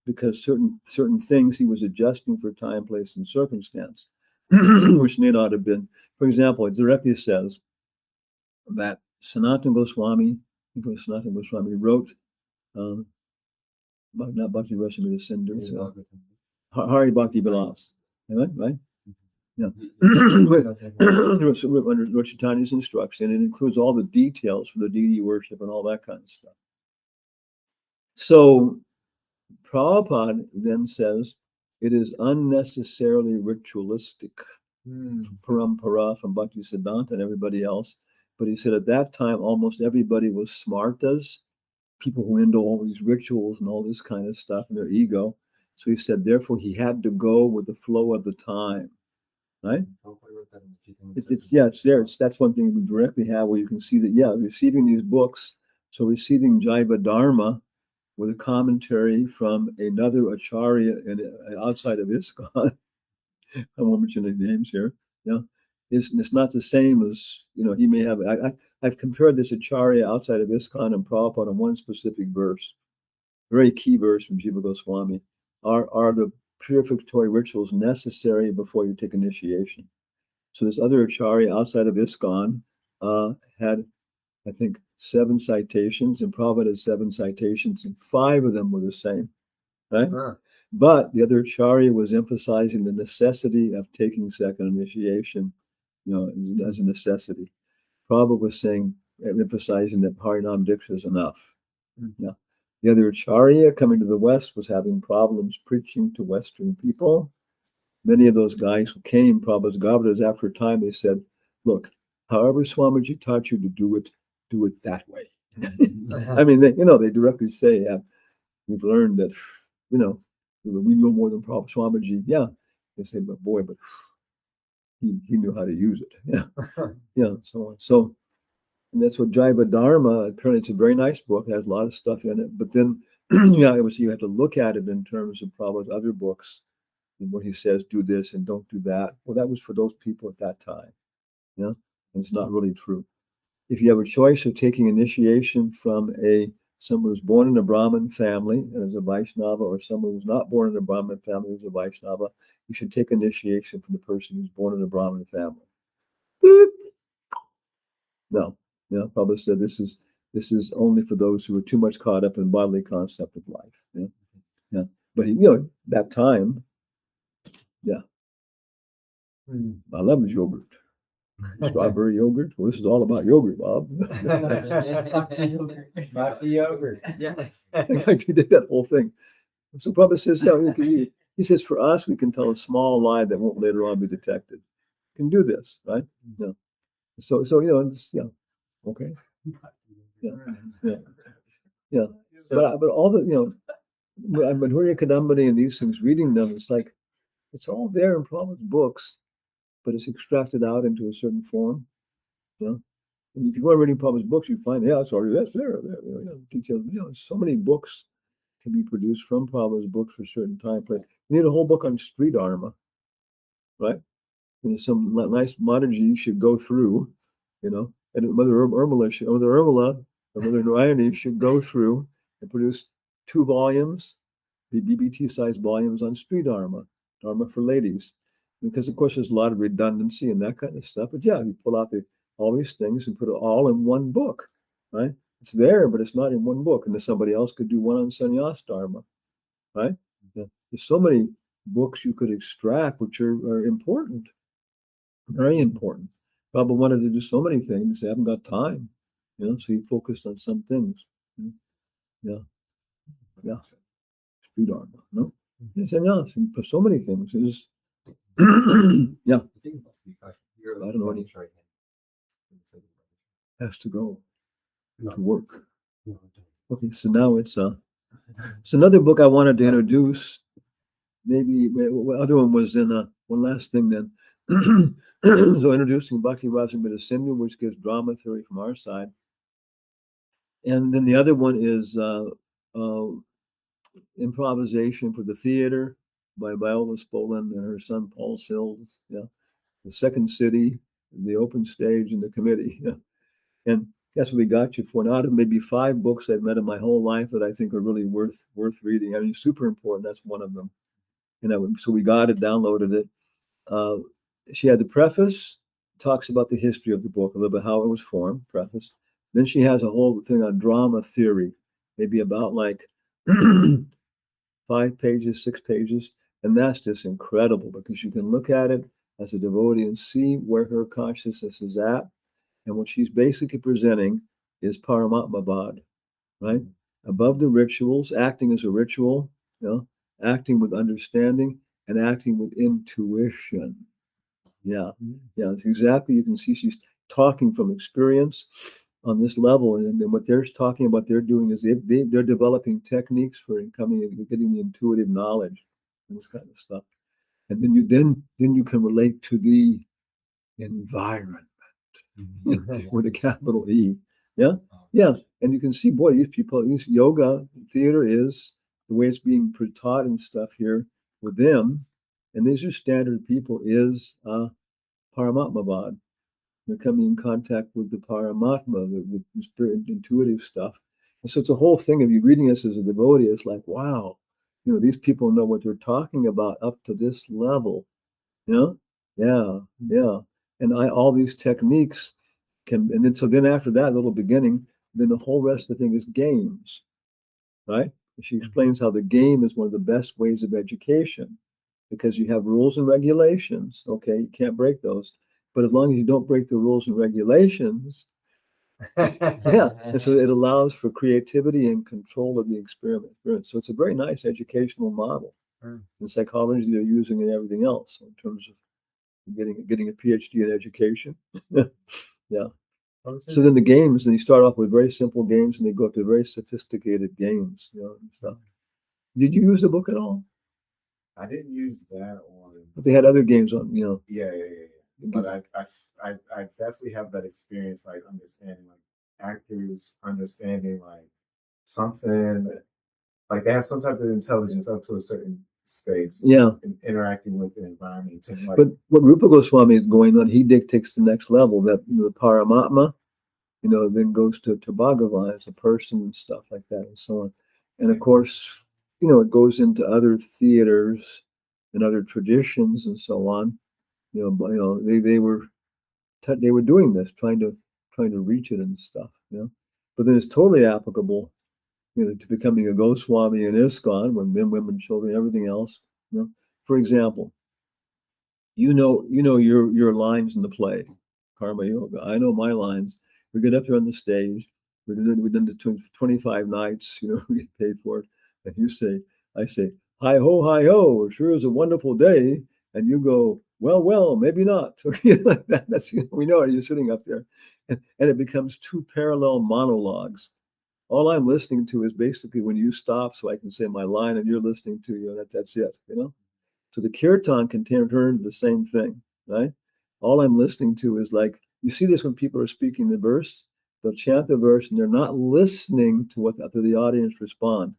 because certain things he was adjusting for time, place, and circumstance, which may not have been. For example, it directly says that Sanatana Goswami wrote, not Bhakti-rasamrta-sindhu, Hari Bhakti Vilas, right? Yeah. Under Lord Chaitanya's instruction, it includes all the details for the deity worship and all that kind of stuff. So Prabhupada then says it is unnecessarily ritualistic, parampara from Bhakti Siddhanta and everybody else. But he said at that time, almost everybody was smartas, people who into all these rituals and all this kind of stuff and their ego. So he said, therefore, he had to go with the flow of the time, right? It's there. That's one thing we directly have where you can see that, receiving these books. So receiving Jaiva Dharma with a commentary from another acharya outside of ISKCON. I won't mention any names here. It's not the same as he may have. I've compared this acharya outside of ISKCON and Prabhupada on one specific verse, very key verse from Jiva Goswami. Are the purificatory rituals necessary before you take initiation? So this other acharya outside of ISKCON had, I think, 7 citations, and Prabhupada had 7 citations, and 5 of them were the same, right? But the other acharya was emphasizing the necessity of taking second initiation, as a necessity. Prabhupada was emphasizing that Harinam Diksha is enough. The other acharya coming to the West was having problems preaching to Western people. Many of those guys who came, Prabhupada's Gavadas, after a time, they said, look, however Swamiji taught you to do it that way. I mean, they directly say, we've learned that, we know more than Prabhupada Swamiji. Yeah. They say, but he knew how to use it. So on. So, and that's what Jaiva Dharma, apparently it's a very nice book, it has a lot of stuff in it. But then yeah, it was, you have to look at it in terms of Prabhupada's other books, where he says, do this and don't do that. Well, that was for those people at that time. You know, and it's not really true. If you have a choice of taking initiation from someone who's born in a Brahmin family and is a Vaishnava, or someone who's not born in a Brahmin family who's a Vaishnava, you should take initiation from the person who's born in a Brahmin family. Boop. No, no. Prabhupada said this is only for those who are too much caught up in bodily concept of life. Yeah, yeah. But that time, yeah. I love his yogurt. Strawberry yogurt. Well, this is all about yogurt, Bob. Bhakti yogurt. Yeah. In fact, he did that whole thing. So Prabhupada says, yeah, he says, for us, we can tell a small lie that won't later on be detected. Can do this, right? Yeah. So it's, yeah, okay. Yeah, yeah, yeah. But all the, but Hurya Kadambini and these things, reading them, it's like, it's all there in Prabhupada's books, but it's extracted out into a certain form. Yeah. And if you go reading Prabhupada's books, you find, yeah, it's already there. Details. So many books can be produced from Prabhupada's books for certain time frames. You need a whole book on Sri Dharma, right? Some nice Mataji should go through, and Mother Urmila or Mother Narayani should go through and produce 2 volumes, the BBT-sized volumes on Sri Dharma, Dharma for ladies. Because, of course, there's a lot of redundancy and that kind of stuff. But yeah, you pull out all these things and put it all in one book, right? It's there, but it's not in one book. And then somebody else could do one on Sannyas Dharma, right? Yeah. There's so many books you could extract which are important, very important. Prabhupada wanted to do so many things, they haven't got time, so he focused on some things. Yeah. Sri Dharma, no? Yes, and yes, for so many things. Yeah. I don't know any has to go to work. Okay, so now it's another book I wanted to introduce. Maybe the other one was in one last thing then. So introducing Bhakti-rasamrta-sindhu, which gives drama theory from our side. And then the other one is improvisation for the theater by Viola Spolin and her son Paul Sills. Yeah, the Second City, the Open Stage, and the Committee. Yeah. And that's what we got you for. Now, out of maybe 5 books I've met in my whole life that I think are really worth reading. I mean, super important. That's one of them. So we got it, downloaded it. She had the preface, talks about the history of the book, a little bit how it was formed, preface. Then she has a whole thing on drama theory, maybe about like 5 pages, 6 pages. And that's just incredible because you can look at it as a devotee and see where her consciousness is at. And what she's basically presenting is Paramatmavad, right? Above the rituals, acting as a ritual, acting with understanding and acting with intuition. Yeah, it's exactly, you can see she's talking from experience on this level. And then what they're talking about, they're doing is they're developing techniques for getting the intuitive knowledge and this kind of stuff. And then you can relate to the environment with a capital E. Yeah. And you can see, boy, these people, these yoga theater is the way it's being taught and stuff here with them. And these are standard people is Paramatmavad. They're coming in contact with the Paramatma, the spirit, intuitive stuff. And so it's a whole thing of you reading this as a devotee. It's like, wow, these people know what they're talking about up to this level. Yeah. And all these techniques and then after that little beginning, then the whole rest of the thing is games, right? She explains how the game is one of the best ways of education because you have rules and regulations. Okay, you can't break those, but as long as you don't break the rules and regulations, and so it allows for creativity and control of the experiment. So it's a very nice educational model in psychology they're using and everything else in terms of getting a PhD in education. Yeah. So then the games, and you start off with very simple games, and they go up to very sophisticated games, and stuff. Did you use the book at all? I didn't use that one. But they had other games on, Yeah. But I definitely have that experience, like understanding like actors understanding like something like they have some type of intelligence up to a certain space. Yeah. And interacting with the environment. And like, But what Rupa Goswami is going on, he dictates the next level, that the Paramatma, then goes to Bhagavan as a person and stuff like that and so on. And of course, it goes into other theaters and other traditions and so on. They were doing this, trying to reach it and stuff. But then it's totally applicable, to becoming a Goswami in ISKCON, when men, women, children, everything else. For example, your lines in the play, Karma Yoga. I know my lines. We get up there on the stage. We've done the 25 nights. We get paid for it. And I say, hi ho, it sure is a wonderful day. And you go, well, maybe not. So like that. That's we know it. You're sitting up there, and it becomes two parallel monologues. All I'm listening to is basically when you stop, so I can say my line, and you're listening to that's it. So the kirtan can turn into the same thing, right? All I'm listening to is like, you see this when people are speaking the verse, they'll chant the verse and they're not listening to what to the audience respond.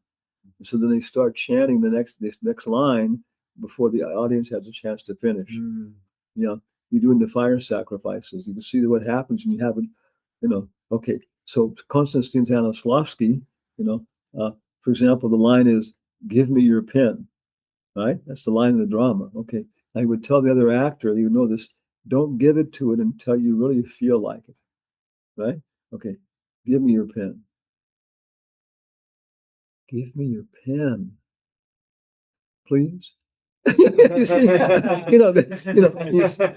And so then they start chanting this next line before the audience has a chance to finish. You're doing the fire sacrifices. You can see what happens when you haven't, okay. So Konstantin Stanislavski, for example, the line is, give me your pen. Right? That's the line in the drama. Okay. I would tell the other actor, you know this, don't give it to it until you really feel like it. Right? Okay. Give me your pen. Give me your pen. Please. You see,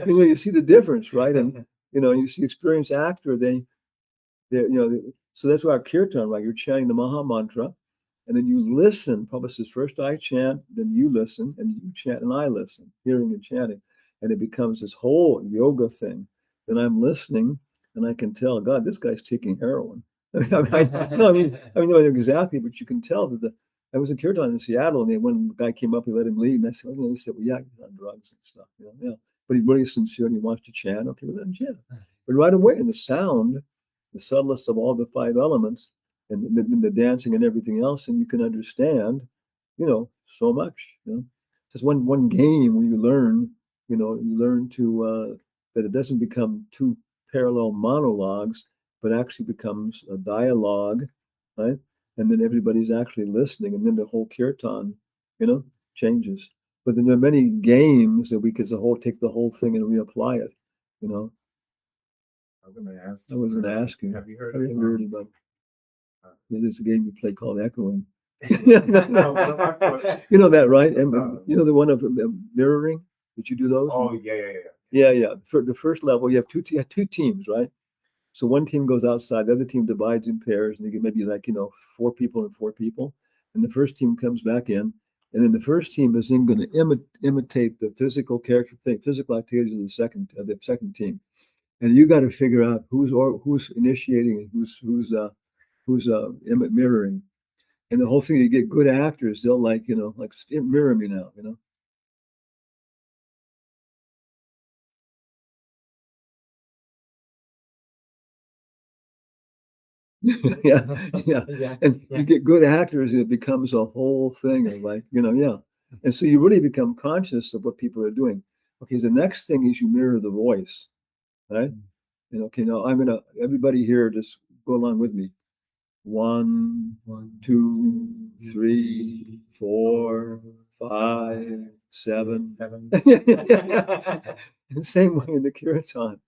you see the difference, right? And you see experienced actor, so that's why our kirtan, right? You're chanting the Maha Mantra. And then you listen. Prabhupada says, first I chant, then you listen, and you chant and I listen, hearing and chanting. And it becomes this whole yoga thing. Then I'm listening, and I can tell, God, this guy's taking heroin. I mean, not exactly, but you can tell that I was in kirtan in Seattle, and when the guy came up, he let him lead, and I said, he said, well, yeah, he's on drugs and stuff, yeah. But he's really sincere, and he wants to chant. Okay, well, then chant. But right away, in the sound, the subtlest of all the five elements, and the dancing and everything else, and you can understand, so much. Just one game where you learn to that it doesn't become two parallel monologues, but actually becomes a dialogue, right? And then everybody's actually listening, and then the whole kirtan, changes. But then there are many games that we could take the whole thing and reapply it. I was going to ask you. Have you heard about? There's a game you play called Echoing. No, You know that, right? And the one of mirroring. Did you do those? Oh yeah. Yeah. For the first level, you have two teams, right? So one team goes outside, the other team divides in pairs, and you get maybe 4 people and 4 people, and the first team comes back in, and then the first team is then going to imitate the physical activities of the second team, and you got to figure out who's initiating and who's mirroring. And the whole thing, you get good actors, they'll mirror me now, yeah. And you get good actors, and it becomes a whole thing of yeah. And so you really become conscious of what people are doing. Okay, the next thing is you mirror the voice, right? And okay, now everybody here, just go along with me. 1, 2, 3, 4, 5, 7. The same way in the kirtan.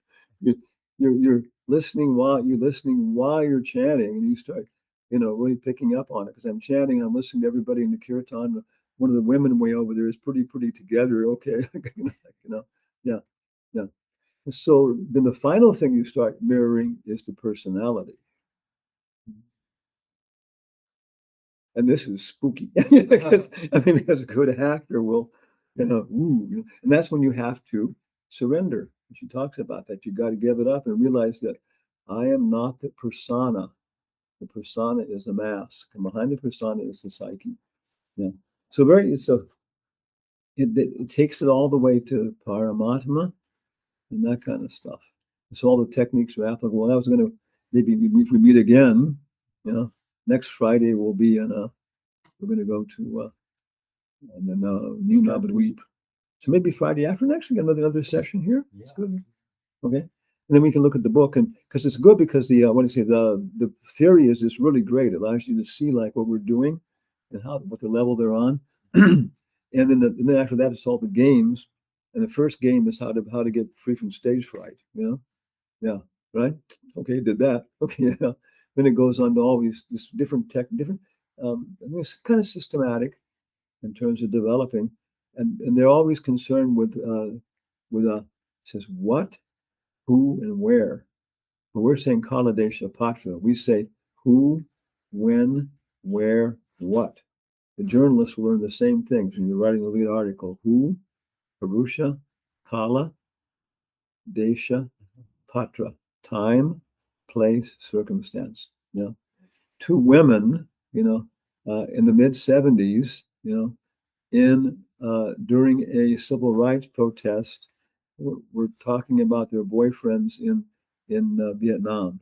You're listening while you're chanting, and you start, really picking up on it. Because I'm chanting, I'm listening to everybody in the kirtan. One of the women way over there is pretty together. Okay, yeah. So then the final thing you start mirroring is the personality. And this is spooky because a good actor will, and that's when you have to surrender. She talks about that. You got to give it up and realize that I am not the persona. The persona is a mask, and behind the persona is the psyche. Yeah. So it takes it all the way to Paramatma and that kind of stuff. So all the techniques are applicable. I was going to maybe if we meet again, next Friday we'll be in we're going to go to and then New Nabadweep. So maybe Friday after next we get another session here. Yeah. It's good. Okay, and then we can look at the book, and because it's good because the what do you say, the theory is really great. It allows you to see like what we're doing and what the level they're on, and then after that it's all the games, and the first game is how to get free from stage fright. Yeah, right. Okay, did that. Okay, yeah. Then it goes on to all these this different and it's kind of systematic in terms of developing, and they're always concerned with says what, who, and where. But we're saying Kala Desha Patra. We say who, when, where, what. The journalists will learn the same things when you're writing the lead article. Who, Purusha, Kala, Desha, Patra. Time, place, circumstance. Two women, in the mid-70s, during a civil rights protest, were talking about their boyfriends in Vietnam.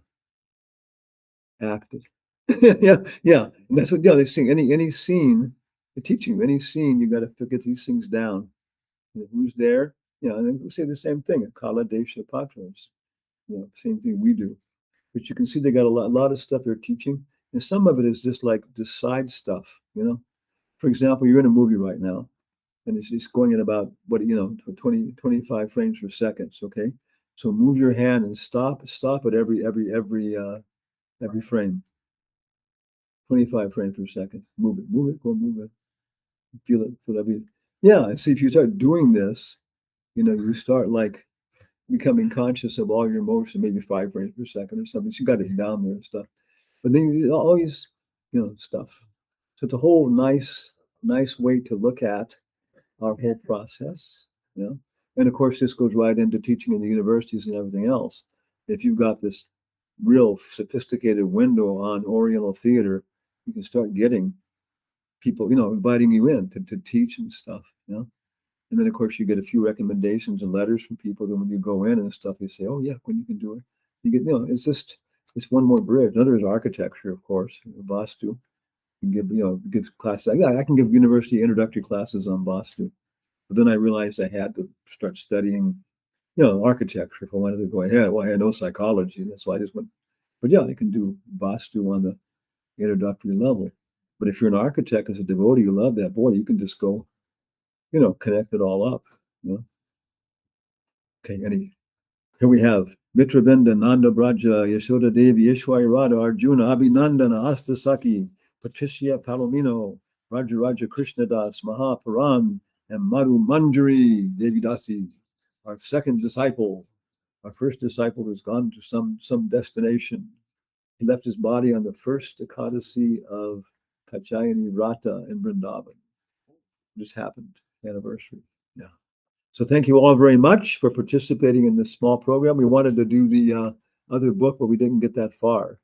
Acted. yeah. And that's what they sing. Any scene, they're teaching you any scene, you got to get these things down. Who's there? And we say the same thing. Kala Desha Patras. Same thing we do. But you can see they got a lot of stuff they're teaching, and some of it is just like the side stuff. For example, you're in a movie right now, and it's going at about 25 frames per second. Okay, so move your hand and stop at every frame. 25 frames per second. Move it, go move it. Feel every. Yeah, and see if you start doing this, you start like becoming conscious of all your motion, maybe 5 frames per second or something. So you got it down there and stuff. But then you always, stuff. So it's a whole nice way to look at our whole process. And of course, this goes right into teaching in the universities and everything else. If you've got this real sophisticated window on Oriental theater, you can start getting people, inviting you in to teach and stuff. And then of course you get a few recommendations and letters from people. Then when you go in and stuff, you say, "Oh yeah, when you can do it." You get, it's one more bridge. Another is architecture, of course, Vastu. You can give classes. I can give university introductory classes on Vastu. But then I realized I had to start studying, architecture if I wanted to go ahead. Well, I had no psychology, that's why I just went. But yeah, I can do Vastu on the introductory level. But if you're an architect as a devotee, you love that, boy, you can just go, connect it all up. Okay, here we have Mitravinda, Nanda Braja, Yashoda Devi, Ishwari Radha, Arjuna, Abhinandana, Astasaki, Patricia Palomino, Raja Krishnadas, Mahaparan, and Madhu Manjari Devidasi, our second disciple. Our first disciple has gone to some destination. He left his body on the first Ekadasi of Caitanya Vrata in Vrindavan. Just happened, anniversary. Yeah. So thank you all very much for participating in this small program. We wanted to do the other book, but we didn't get that far.